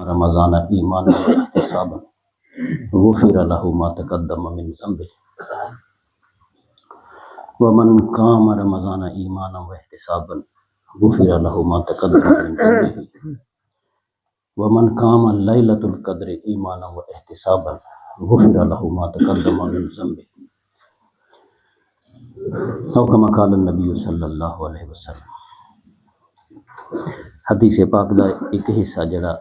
रमज़ान ईमान व एहतिसाबन गुफ़िर लहु मा तक़द्दम मिन ज़ंबिही व मन क़ाम रमज़ान ईमान व एहतिसाबन गुफ़िर लहु मा तक़द्दम मिन ज़ंबिही व मन क़ाम लैलतुल क़द्र ईमान व एहतिसाबन गुफ़िर लहु मा तक़द्दम मिन ज़ंबिही औ कमा क़ाल नबी सल्लल्लाहु अलैहि वसल्लम। हदीस पाक का एक हिस्सा जड़ा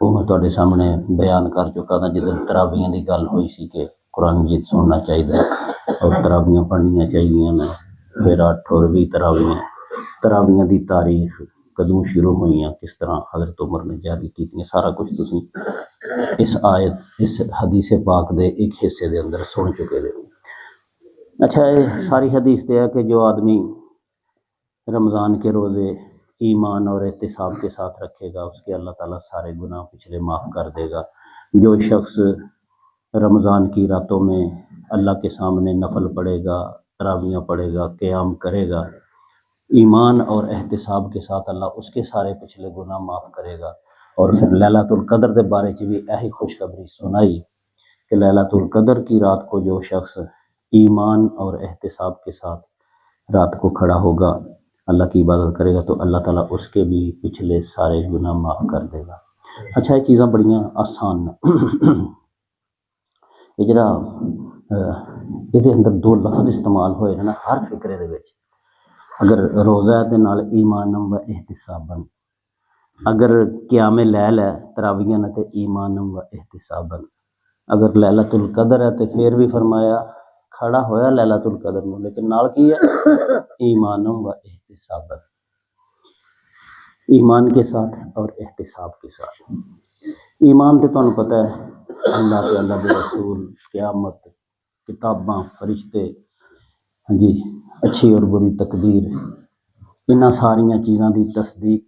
वो मैं तुहाडे सामने बयान कर चुका था जिस दिन तरावियां की गल हुई सी कि कुरान मजीद सुनना चाहिए और तरावियां पढ़नियां चाहिए ने। फिर 8 और 20 तरावियां की तारीख कदों शुरू हुई, किस तरह हज़रत उमर ने जारी की, सारा कुछ तुसीं इस हदीस पाक के एक हिस्से के अंदर सुन चुके हो। अच्छा, ये सारी हदीस तो है कि जो आदमी रमज़ान के रोज़े ईमान और एहतिसाब के साथ रखेगा उसके अल्लाह ताला सारे गुनाह पिछले माफ़ कर देगा। जो शख्स रमज़ान की रातों में अल्लाह के सामने नफल पढ़ेगा, तरावियाँ पढ़ेगा, क़याम करेगा, ईमान और एहतिसाब के साथ अल्लाह उसके सारे पिछले गुनाह माफ़ करेगा। और फिर लैलतुल क़द्र के बारे में भी यही खुशखबरी सुनाई कि लैलतुल क़द्र की रात को जो शख्स ईमान और एहतिसाब के साथ रात को खड़ा होगा, अल्लाह की इबादत करेगा, तो अल्लाह ताला उसके भी पिछले सारे गुनाह माफ़ कर देगा। अच्छा, ये चीज़ां बड़ियां आसान ने। ये जरा ये अंदर 2 लफ्ज़ इस्तेमाल होए ना हर फिक्रे दे विच। अगर रोज़ा दे नाल ईमानम व एहतिसाबन, अगर क़यामे लैल है तरावियां ने ते ईमानम व एहतिसाबन, अगर लैलतुल क़द्र है तो फिर भी फरमाया खड़ा होया लैलतुल क़द्र में, लेकिन नाल की है ईमानम व एहतिसाबन, ईमान के साथ और एहतिसाब के साथ। ईमान तो तुहानू पता है अल्लाह के अल्लाह के रसूल, क़यामत, किताबां, फरिश्ते, हाँ जी, अच्छी और बुरी तकदीर, इन्हां सारिया चीज़ों की तस्दीक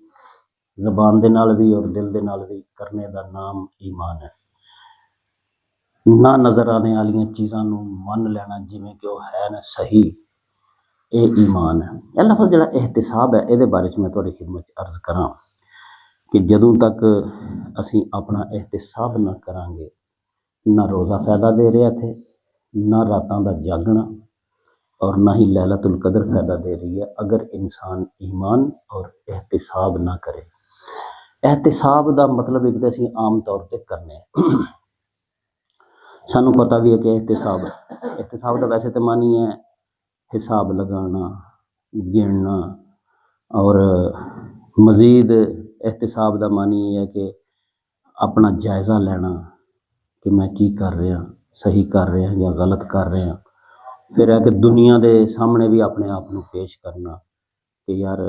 ज़बान दे नाल भी और दिल दे नाल भी करने का नाम ईमान है। ना नज़र आने वाली चीज़ों को मन लेना जिमें कि वो है ना सही, ये ईमान है। यह लफ्ज़ जो एहतिसाब है ये बारे में मैं तुहाडी खिदमत अर्ज़ करा कि जदों तक असी अपना एहतिसाब ना करांगे, ना रोज़ा फ़ायदा दे रहा थे, ना रातां दा जागना, और ना ही लैलतुल क़द्र फ़ायदा दे रही है अगर इंसान ईमान और एहतिसाब ना करे। एहतिसाब का मतलब एक तो असी आम तौर पर करने सानू पता भी है कि एहतिसाब का वैसे तो मानी है हिसाब लगाना, गिनना, और मज़ीद एहतिसाब का मानी है कि अपना जायज़ा लेना कि मैं की कर रहा, सही कर रहा या गलत कर रहा। फिर है कि दुनिया के सामने भी अपने आप को पेश करना कि यार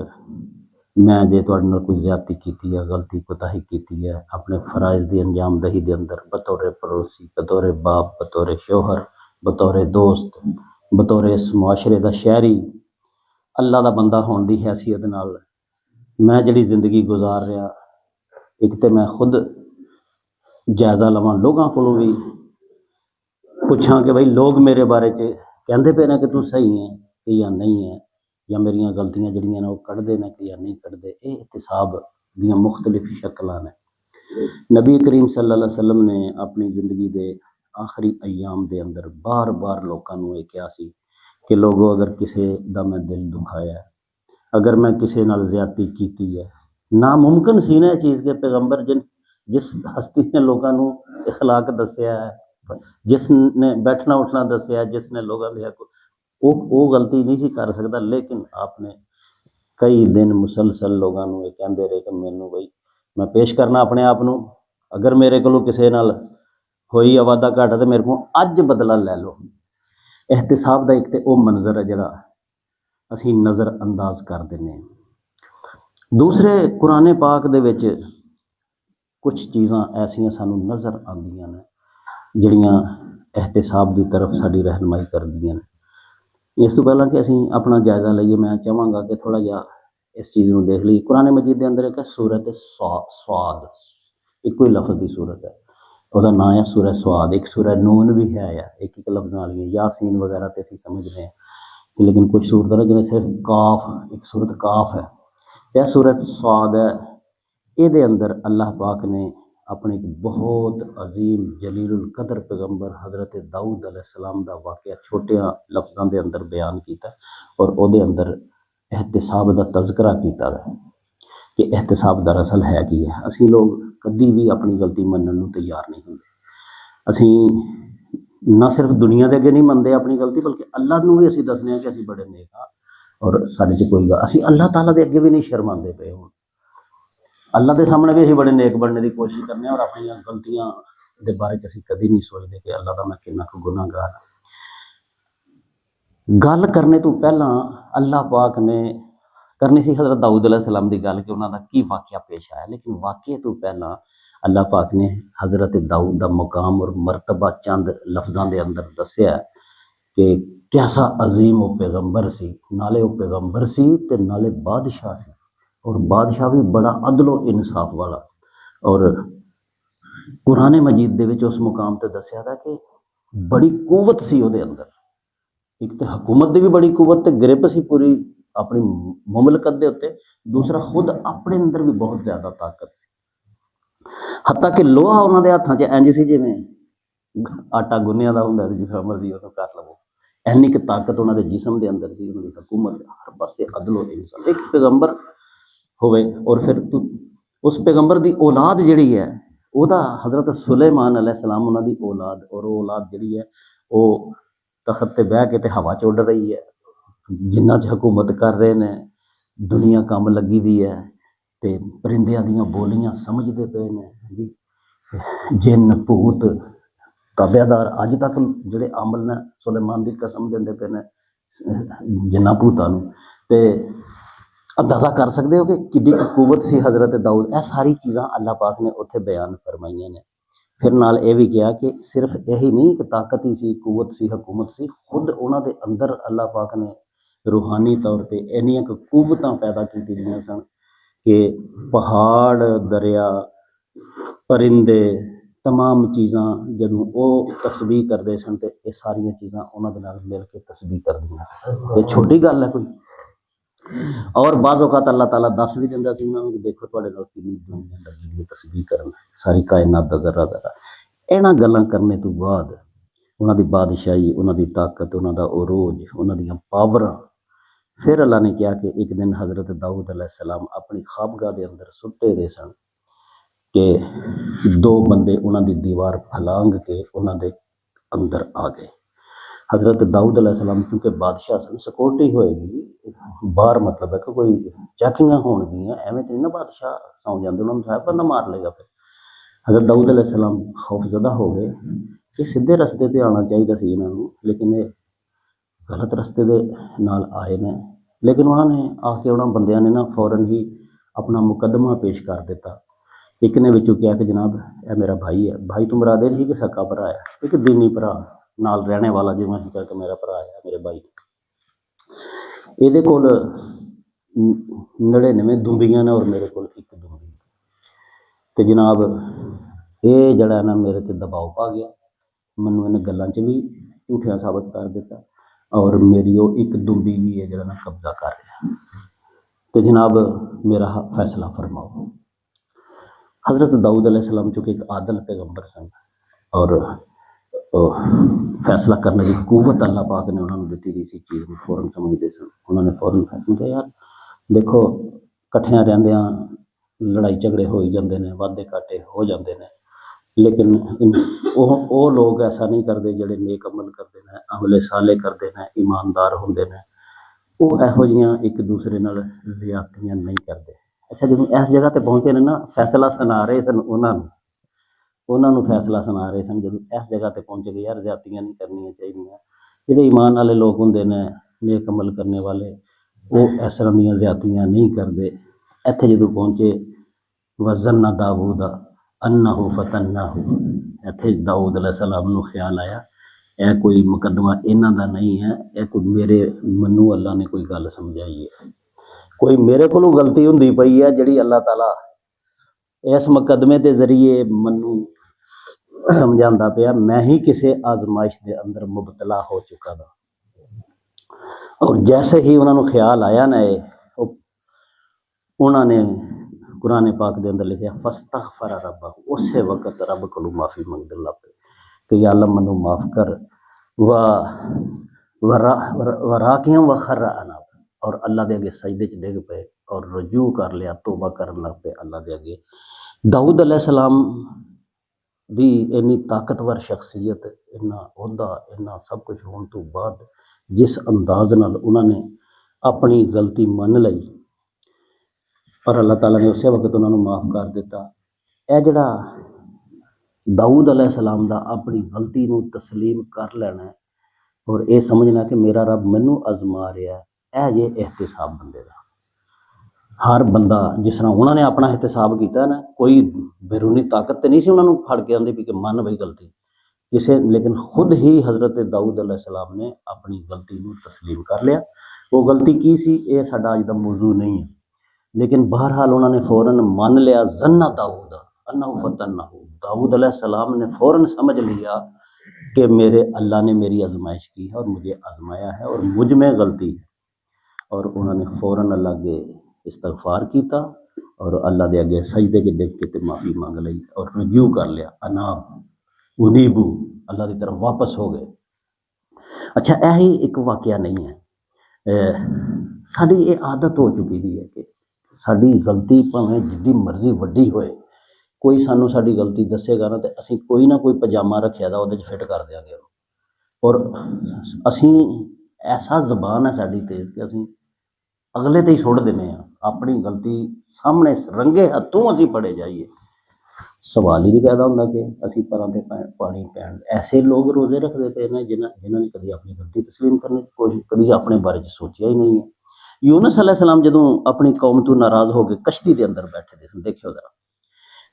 मैं जे तुहाडे नाल कोई ज़्यादती की है, गलती कोताही की है, अपने फ़राइज़ की अंजामदही के अंदर बतौर पड़ोसी, बतौर बाप, बतौर शोहर, बतौर दोस्त, बतौर इस मुआशरे का शहरी, अल्लाह का बंदा होने की हैसियत नाल मैं जिहड़ी जिंदगी गुजार रहा, एक तो मैं खुद जायज़ा लवां, लोगों को भी पूछा कि भाई लोग मेरे बारे च कहते पे ने कि तू सही है कि या नहीं है, या मेरिया गलतियां जड़ियां ने वो कढ़ते हैं कि या नहीं कढ़ते। ये एहतिसाब दी मुख्तलिफ शक्लां ने। नबी करीम सल्लल्लाहु अलैहि वसल्लम ने अपनी ज़िंदगी के आखिरी अयाम के अंदर बार बार लोगों को यह कहा सी कि लोगों अगर किसी का मैं दिल दुखाया, अगर मैं किसी नाल ज़्यादती की है, नामुमकिन सी ना चीज़ के पैगंबर जिस हस्ती ने लोगों को इखलाक दसिया है, जिसने बैठना उठना दसिया, जिसने लोगों के हक वो गलती नहीं सी कर सकता, लेकिन आपने कई दिन मुसलसल लोगों को ये कहते रहे कि मैनू बई मैं पेश करना अपने आप को, अगर मेरे को किसी नाल होई वादा घाटा तो मेरे को अज बदला लै लो। एहतिसाब का एक तो वह मंजर है जिहड़ा असी नज़र अंदाज कर देने। दूसरे कुरान पाक दे विच कुछ चीज़ां ऐसियां सानू नज़र आंदियां ने जिहड़ियां एहतिसाब की तरफ साडी रहनुमाई करदियां ने। इस तो पहला कि असी अपना जायज़ा लईए, मैं चाहांगा कि थोड़ा जिहा इस चीज़ को देख लीए। कुरान मजीद के अंदर एक सूरत स्वाद, एको ही लफ्ज़ की सूरत है, वह नाम है सूरह स्वाद। एक सूरह नून भी है, एक एक लफ्ज़ नाल ही, यासीन वगैरह तो असी समझ रहे हैं, लेकिन कुछ सूरत है जिन्हें सिर्फ काफ, एक सूरत काफ है। यह सूरत स्वाद है, ਇਹਦੇ ਅੰਦਰ अल्लाह पाक ने अपने एक बहुत अजीम जलीलुल कदर पैगंबर हज़रत दाऊद अलैहिस्सलाम का वाक़या छोटिया लफ्ज़ों के अंदर बयान किया और ਉਹਦੇ अंदर एहतिसाब का तज़करा किया है कि एहतिसाब दरअसल है की है। असी लोग कभी भी अपनी गलती मनने को तैयार नहीं होंगे। असी ना सिर्फ दुनिया के अगे नहीं मनते अपनी गलती, बल्कि अल्लाह को भी असी दसने कि असी बड़े नेक हाँ और साढ़े च कोई असी अल्लाह ताला के अगे भी नहीं शर्माते पे हूँ। अल्लाह के सामने भी असी बड़े नेक बनने की कोशिश करने और अपनी गलतियां के बारे असी कभी नहीं सोचते कि अल्लाह का मैं कितना गुनाहगार हाँ। गल करने तो पहला अल्लाह पाक ने करनी सी हज़रत दाऊद अलैहिस्सलाम की गल कि उन्होंने की वाक़या पेश आया, लेकिन वाक़े तो पहला अल्लाह पाक ने हज़रत दाऊद का मुकाम और मरतबा चंद लफ्ज़ों के अंदर दसिया कि कैसा अजीम वो पैगंबर सी, नाले वो पैगंबर सी ते नाले बादशाह सी, और बादशाह भी बड़ा अदलो इंसाफ वाला। और कुरान मजीद दे विच उस मुकाम ते दस्या था कि बड़ी कुवत सी उहदे अंदर, एक तो हुकूमत की भी बड़ी कुवत ते ग्रिप सी पूरी अपनी मुमलकत दे उत्ते, दूसरा खुद अपने अंदर भी बहुत ज़्यादा ताकत सी। हत्ता कि लोहा उन्होंने हत्थों च इंज सी जिवें आटा गुन्निया दा हुंदा जिस तरह मर्जी उहनूं कर लवो, इन्नी कि ताकत उन्होंने जिसम के अंदर सी, उन्होंने हुकूमत हर पासे अदलो इंसाफ। एक पैगंबर होवे और फिर उस पैगंबर की औलाद जिहड़ी है वह हज़रत सुलेमान अलैहिस्सलाम उन्होंने औलाद, और वो औलाद जिहड़ी है वो तखत ते बह के ते हवा च उड़ रही है, जिन्ना च हुकूमत कर रहे हैं, दुनिया कम लगी दी है, ते परिंदियां दियां बोलियां समझते पे ने जी, जिन भूत ताबेदार अज तक जिहड़े अमल ने सुलेमान की कसम देंदे पे ने जिन्ना भूतां नूं, ते अंदाज़ा कर सकते हो कि किड्डी कुवत सी हज़रत दाऊद। यह सारी चीज़ां अल्लाह पाक ने उत्थे बयान फरमाइयां ने। फिर नाल ये भी कहा कि सिर्फ यही नहीं कि ताकत ही सी, कुवत सी, हुकूमत सी, खुद उन्होंने अंदर अल्लाह पाक ने रूहानी तौर पर इन्नियां कुवतां पैदा की दी सन कि पहाड़, दरिया, परिंदे, तमाम चीज़ां जदों वो तस्बीह करते सन तो ये सारिया चीज़ां उन्होंने नाल मिल के तस्बीह कर दी। ये छोटी गल है कोई? और बाज़ औक़ात अल्लाह ताला दस भी दिंदा सी उन्होंने कि देखो तुहाडे नाल कितनी दुनिया लगी तस्बीह करन, सारी कायनात दा ज़र्रा ज़र्रा। इन्हां गल्लां करने तो बाद उन्हां दी बादशाही, उन्हां दी ताकत, उन्हां दा उरूज, उन्हां दियां पावरां, फिर अल्लाह ने कहा कि एक दिन हज़रत दाऊद अलैहिस्सलाम अपनी खाबगाह के अंदर सुते दे सन कि दो बंदे उन्हां दी दीवार फलांग के उन्हां दे अंदर आ गए। हज़रत दाऊद अलैहिस्सलाम क्योंकि बादशाह सन, सिक्योरिटी होएगी बाहर, मतलब है कि कोई चैकिंगां होणगियां, एवें तो नहीं ना बादशाह सौ जाते, उन्होंने साहब बंदा मार लेगा। फिर हज़रत दाऊद अलैहिस्सलाम खौफजदा हो गए कि सीधे रस्ते पर आना चाहिए सी इन्हों, लेकिन ये गलत रस्ते दे नाल आए ने। लेकिन उन्होंने आके उन्होंने बंदियां ने ना फौरन ही अपना मुकदमा पेश कर दिता। एक ने विचों कहा कि जनाब यह मेरा भाई है। भाई तो मुरादे नहीं कि सक्का भरा है, एक दीनी भरा नाल रहने वाला, जिवें असीं करके मेरा भरा है, मेरे भाई ये कोल 99 दुंबियां ने और मेरे को एक दुंबी। तो जनाब ये जड़ा ना मेरे ते दबाव पा गया, मैनू इन गल्लां च भी झूठिया साबित कर दिता और मेरी वो एक दुंबी भी है जरा ना कब्जा कर रहा। तो जनाब मेरा फैसला फरमाओ। हज़रत दाऊद अलैहिस्सलाम चूँकि एक आदल पैगंबर सन और फैसला करने की कुवत अल्लाह पाक ने उन्होंने दी थी, इसी चीज़ को फौरन समझते सन। उन्होंने फौरन फैसला किया, यार देखो कट्ठियां रहिंदियां लड़ाई झगड़े हो ही जाते हैं, वादे घाटे हो जाते हैं, लेकिन वो लोग ऐसा नहीं करते जिहड़े नेक अमल करते हैं, अमले साले करते हैं, ईमानदार होंदे ने, वो इहो जिहियां एक दूसरे नाल ज़्यादतियां नहीं करते। अच्छा जो इस जगह पर पहुँचे ने ना, फैसला सुना रहे सन उन्होंने फैसला सुना रहे सन, जो इस जगह पर पहुँचे कि यार ज़्यादतियां नहीं करनियां चाहिए, जिहड़े ईमान वाले लोग होंदे ने, नेक अमल करने वाले, वो इस तरह दीयां ज़्यादतियां नहीं करते। इत्थे जो पहुँचे वज़न्ना दाऊद अन्नहु फतन्नाहु, इत्थे दाऊद अलैहिस्सलाम नूं ख्याल आया यह कोई मुकदमा इन्हां दा नहीं है, यह कोई मेरे मनु अल्लाह ने कोई गल समझाई है, कोई मेरे कोलों गलती हुंदी पई है जिहड़ी अल्लाह ताला इस मुकदमे के जरिए मनु समझाता पिया। मैं ही किसी आजमाइश के अंदर मुबतला हो चुका था। और जैसे ही उन्होंने ख्याल आया ना, उन्होंने कुरान पाक के अंदर लिखा फस्तगफर रब्बहू, उस वक्त रब को माफ़ी मंगने लग पे कि या अल्लाह मैनू माफ़ कर। वराकियों व खर्रा अनाब, और अल्लाह के अगे सजदे च डिग पे और रजू कर लिया, तोबा करन लग पे अल्लाह के अगे। दाऊद अलैहिस्सलाम दी इन्नी ताकतवर शख्सियत, इन्ना ओहदा, इन्ना सब कुछ होने तो बाद जिस अंदाज नाल उन्होंने अपनी गलती मन लई और अल्लाह ताला ने उस वक्त उन्होंने माफ़ कर दिता। यह जिहड़ा दाऊद अलैहिस्सलाम दा अपनी गलती नूं तस्लीम कर लेना और ये समझना कि मेरा रब मैनू आजमा रहा है, यह जे एहतिसाब बंदे का। हर बंदा जिस तरह उन्होंने अपना एहतिसाब किया ना, कोई बैरूनी ताकत तो नहीं सी उन्होंने फड़ के आंदी भी कि मन बई गलती किसे, लेकिन खुद ही हज़रत दाऊद अलैहिस्सलाम ने अपनी गलती को तस्लीम कर लिया। वो गलती की सी, ये साडा अज दा मौजू नहीं है, लेकिन बहरहाल उन्होंने फौरन मान लिया। जन्ना दाऊद अन्नहु फतन्नहू, दाऊद अलैहिस्सलाम ने फौरन समझ लिया कि मेरे अल्लाह ने मेरी आजमाइश की है और मुझे आजमाया है और मुझ में गलती है, और उन्होंने फौरन अल्लाह के इस्तगफार किया और अल्लाह के अगे सजदे के डिग के माफ़ी मांग ली और रजू कर लिया। अनाब उनीबू, अल्लाह की तरफ वापस हो गए। अच्छा, यही एक वाकया नहीं है, साड़ी ये आदत हो चुकी है कि साड़ी गलती भावें जिद्दी मर्जी वड्डी होए, कोई सानू साड़ी गलती दसेगा ना तो असी कोई ना कोई पजामा रखिया दा उहदे च फिट कर देंगे, और असी ऐसा जबान है साड़ी तेज कि असी अगले ते ही सुट देने, अपनी गलती सामने रंगे हथों असी फड़े जाइए। सवाल ही नहीं पैदा होंदा कि असी परां ते पानी पैण। ऐसे लोग रोजे रखते पे ने जिन्होंने कभी अपनी गलती तस्लीम करने की कोशिश, कभी अपने बारे च सोचिया ही नहीं है। यूनुस अलैहिस्सलाम जदों अपनी कौम तो नाराज़ हो गए कश्ती के अंदर बैठे दे सन, देखियो जरा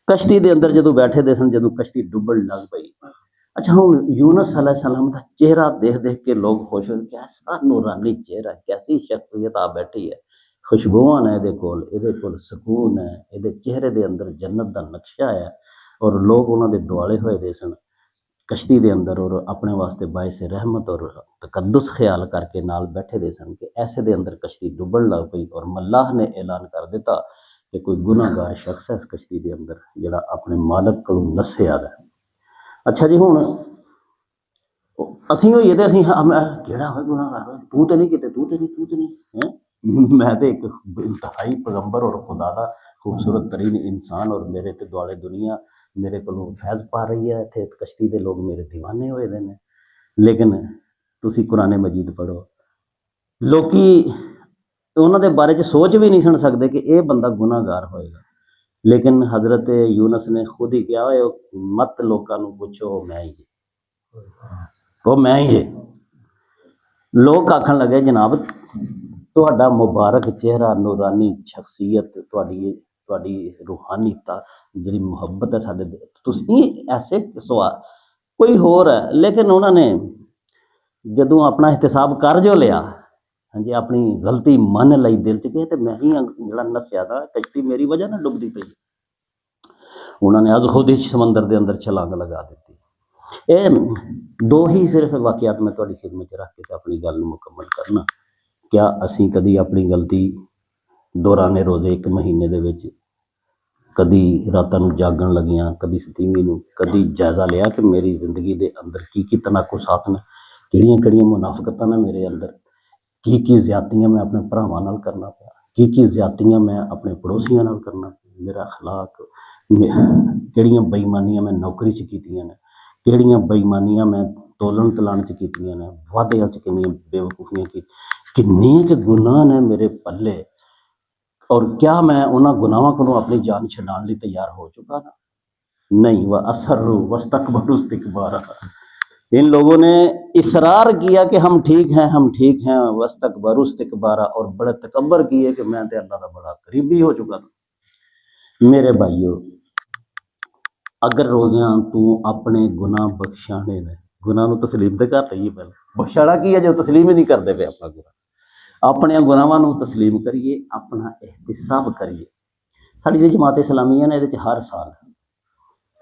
कश्ती के अंदर जदों बैठे दे सन, जदों कश्ती डुबण लग पई। अच्छा, हुण यूनुस अलैहिस्सलाम का चेहरा देख देख के लोग खुश हो, कैसा नूरानी चेहरा, कैसी शख्सियत आ बैठी है, खुशबुआं ने इहदे कोल सकून है, इहदे चेहरे के अंदर जन्नत का नक्शा है, और लोग उन्होंने दुआले होए दे सन कश्ती के अंदर, और अपने वास्ते बाइस रहमत और तकद्दुस ख्याल करके नाल बैठे दे सन कि ऐसे दे अंदर कश्ती डुबण लग पई और मल्लाह ने ऐलान कर दिता कि कोई गुनाहगार शख्स है इस कश्ती के अंदर जिहड़ा अपने मालक को नस्सिया है। अच्छा जी, हुण असीं होइए ते असीं किहड़ा होए गुनाहगार, तू तो नहीं किते, तू तो नहीं है, मैं तो एक इंतहाई पैगंबर और खुदा का खूबसूरत तरीन इंसान, और मेरे ते दुआले दुनिया मेरे को फैज़ पा रही है, इत्थे कश्ती के लोग मेरे दीवाने होए दे ने। लेकिन तुसी कुरान मजीद पढ़ो, लोकी उन्होंने बारे च सोच भी नहीं सुन सकते कि यह बंदा गुनाहगार होएगा, लेकिन हज़रत यूनुस ने खुद ही कहा, मत लोगों को पूछो, मैं ही वो मैं ही है। लोग आखन लगे जनाब तुहाडा मुबारक चेहरा, नूरानी शख्सियत, तुहाडी रूहानीता जी मुहब्बत है साडे दिल, तुसीं ऐसे सवाल कोई होर है। लेकिन उन्होंने जदों अपना एहतिसाब कर जो लिया, हाँ जी, अपनी गलती मन लई दिल च कि मैं ही जिहड़ा नस्सिया था, कश्ती मेरी वजह ना डुबदी पई, उन्होंने अज खुद ही समंदर के अंदर छलांग लगा दी। ये दो ही सिर्फ वाकयात मैं तुहाडी खिदमत च रख के अपनी गल मुकम्मल करना। क्या असी कभी अपनी गलती दौराने रोजे एक महीने दे विच कभी रातां नूं जागण लगियां, कभी सतीवी नूं कभी जायजा लिया कि मेरी जिंदगी के अंदर की तनाकुसात ने, किहड़ियां मुनाफिकतां ने मेरे अंदर, की ज्यादतियां मैं अपने भरावां नाल करना पिया, की ज्यादतियां मैं अपने पड़ोसियां नाल करना पिया, मेरा अखलाक, किहड़ियां बेईमानियां मैं नौकरी च कीतियां ने, किहड़ियां बेईमानियां मैं तोलन तलान च कीतियां ने, वादियां च किन्नियां बेवकूफियां की, किन्ने के गुनाह ने मेरे पल्ले, और क्या मैं उन्होंने गुनाहों को अपनी जान छुड़ाने लिए तैयार हो चुका था? नहीं। वह असर्रु वस्तकबरु इस्तिकबारा, इन लोगों ने इसरार किया कि हम ठीक हैं, वस्तकबरु इस्तिकबारा, और बड़े तकब्बर किए कि मैं तो अल्लाह का बड़ा करीबी हो चुका था। मेरे भाइयों, अगर रोज़ियां तू अपने गुनाह बख्शाने ने, गुनाह नूं तस्लीम तो कर लईए, पहले बख्शाना की है जो तस्लीम ही नहीं करते पे अपना गुनाह, अपने गुनाहां नूं तस्लीम करिए, अपना एहतिसाब करिए। साडी जी जमात इस्लामीया ने इहदे हर साल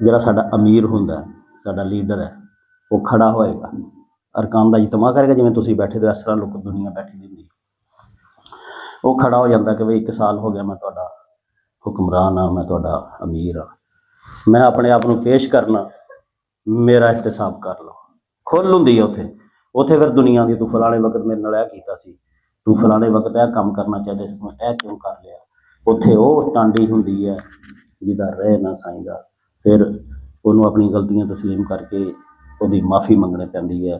जिहड़ा साडा अमीर हुंदा है, साडा लीडर है, वो खड़ा होएगा, अरकान का इजतमा करेगा, जिवें तुसीं बैठे हो इस तरह लोग दुनिया बैठी दी हुंदी, वो खड़ा हो जाता कि भाई 1 साल हो गया मैं तुहाडा हुक्मरान हाँ, मैं तुहाडा अमीर हाँ, मैं अपने आप नूं पेश करना, मेरा एहतिसाब कर लो। खुल हुंदी है उत्थे, उत्थे फिर दुनिया दी तू फलाने वक्त मेरे नाल इह कीता सी, तू फलाने वक्त इह काम करना चाहते सी, तूं इह क्यों कर लिया। उत्थे ओह टांडी हुंदी है जिहदा रह ना साईंदा, फिर ਉਹਨੂੰ अपनी गलतियां तस्लीम करके ਉਹਦੀ माफ़ी मंगनी पैंदी है,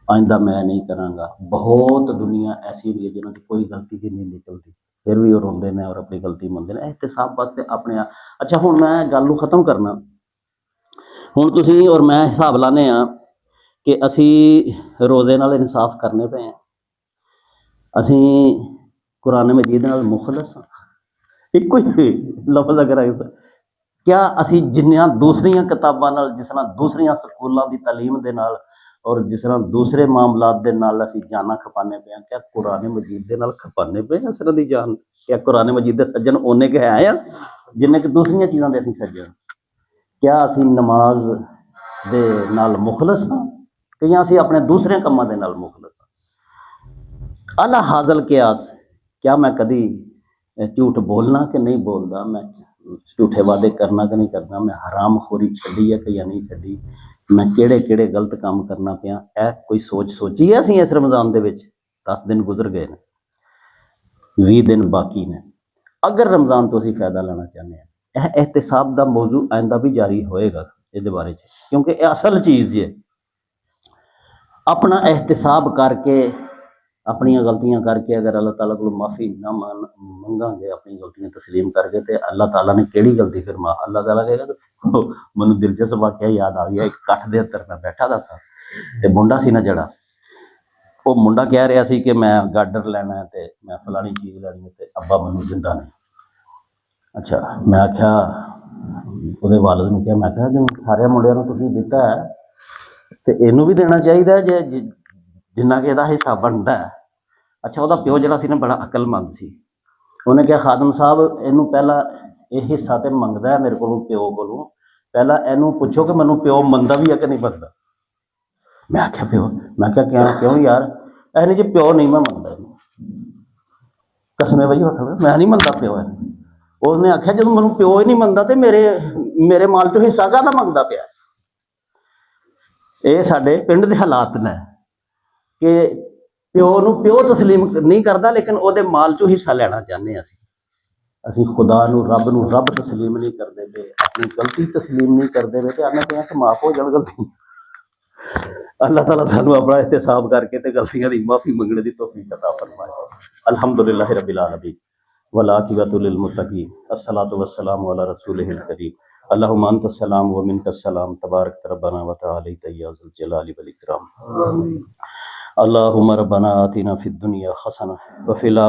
आइंदा मैं नहीं करांगा। बहुत दुनिया ऐसी भी है जिन्हां दी कोई गलती ही नहीं निकलती, फिर भी वो रोंदे ने और अपनी गलती मंगदे ने। एहतिसाब वास्ते अपने आप। अच्छा हुण मैं गल नूं खत्म करना। हुण तुसीं और मैं हिसाब लाने आ कि असीं रोज़े नाल इंसाफ करने पे हैं, असीं कुरान मजीद नाल मुखलस हाँ। इक्को ही लफ्ज़ अगर क्या असीं जिन्नियां दूसरियां किताबां नाल, जिस तरह दूसरियां स्कूलों की तालीम दे नाल और जिस तरह दूसरे मामलात दे नाल असीं जाना खपाने पे हैं, क्या कुरान मजीद दे नाल खपाने पे हैं इस तरह दी जान? क्या कुरान मजीद दे सज्जन उन्ने के है जिन्ने कि दूसरियां चीज़ां दे असीं सज्जन? क्या असीं नमाज दे नाल मुखलस हाँ कि या असीं अपने दूसरे कामां दे नाल मुखलस हाँ? अला हाज़ल कियास, क्या मैं कदी झूठ बोलना कि नहीं बोलदा, मैं झूठे वादे करना कि नहीं करना, मैं हराम खोरी छड्डी है कि या नहीं छड्डी, मैं किहड़े किहड़े गलत काम करना पिया, ऐ कोई सोची है असीं इस रमज़ान दे विच? 10 दिन गुजर गए ने, 20 दिन बाकी ने। अगर रमज़ान तो असीं फ़ायदा लेना चाहते हैं, यह एहतिसाब का मौजू आइंदा भी जारी होएगा इहदे बारे च, क्योंकि यह असल चीज़ जे अपना एहतिसाब करके, अपनियां गलतियां करके अगर अल्लाह ताला को माफ़ी ना मंगांगे, अपनी गलतियां तस्लीम करके, तो अल्लाह ताला ने केड़ी गलती फिर अल्लाह ताला कहेगा। तो मैनूं दिलचस्प वाक़या याद आ गया, एक कट्ठ दे अंदर मैं बैठा दा सा ते मुंडा सी ना जड़ा, वो मुंडा कह रहा सी कि मैं गाडर लैना है ते मैं फलानी चीज़ लैनी है ते अब्बा मैनूं दिंदा नहीं। अच्छा, मैं आख्या ਉਹਦੇ वालिद नूं कहा, मैं कहा जो सारे मुंडिਆਂ ਨੂੰ ਤੁਸੀਂ ਦਿੱਤਾ है ਤੇ ਇਹਨੂੰ भी देना चाहिए जे जिन्ना कि ਇਹਦਾ हिस्सा बनता है। अच्छा, ਉਹਦਾ ਪਿਓ ਜਿਹੜਾ ਸੀ ਨਾ बड़ा अकलमंद ਸੀ, ਉਹਨੇ ਕਿਹਾ खादम साहब ਇਹਨੂੰ ਪਹਿਲਾਂ ਇਹ ਹਿੱਸਾ ਤੇ ਮੰਗਦਾ ਹੈ ਮੇਰੇ ਕੋਲੋਂ, ਪਿਓ ਕੋਲੋਂ, ਪਹਿਲਾਂ ਇਹਨੂੰ ਪੁੱਛੋ कि ਮੈਨੂੰ ਪਿਓ ਮੰਨਦਾ ਵੀ ਹੈ ਕਿ नहीं ਮੰਨਦਾ। मैं आख्या प्यो, मैं क्या क्यों यार? ऐ जी प्यो नहीं मैं मनता, कसमें बई मैं नहीं मनता प्यो है। उसने आख्या जो मैं प्यो ही नहीं मनता तो मेरे माल चो हिस्सा काहदा मंगदा पिया? ये साडे पिंड दे हालात ने कि प्यो नूं प्यो तस्लीम नहीं करता, लेकिन वो माल चो हिस्सा लेना चाहते हैं। असीं खुदा नूं रब तस्लीम नहीं करते पे, अपनी गलती तस्लीम नहीं करते पे, आने पे कि माफ़ हो जाण गलती। अल्लाह ताला सानू अपना एहतिसाब करके ते गलतियां दी माफ़ी मंगने दी तौफीक अता फरमाए। अल्हम्दुलिल्लाह रब्बिल आलमीन वल आक़िबतु लिल मुत्तक़ीन, अस्सलातु वस्सलामु अला रसूलिहिल करीम, अल्लाहुम्मा अंतस सलाम व मिनकस सलाम, तबारक रब्बना व तआला या ज़ुल जलाली वल इकराम। अल्लाहुम्मा रब्बना आतिना फिद दुनिया हसना व फिल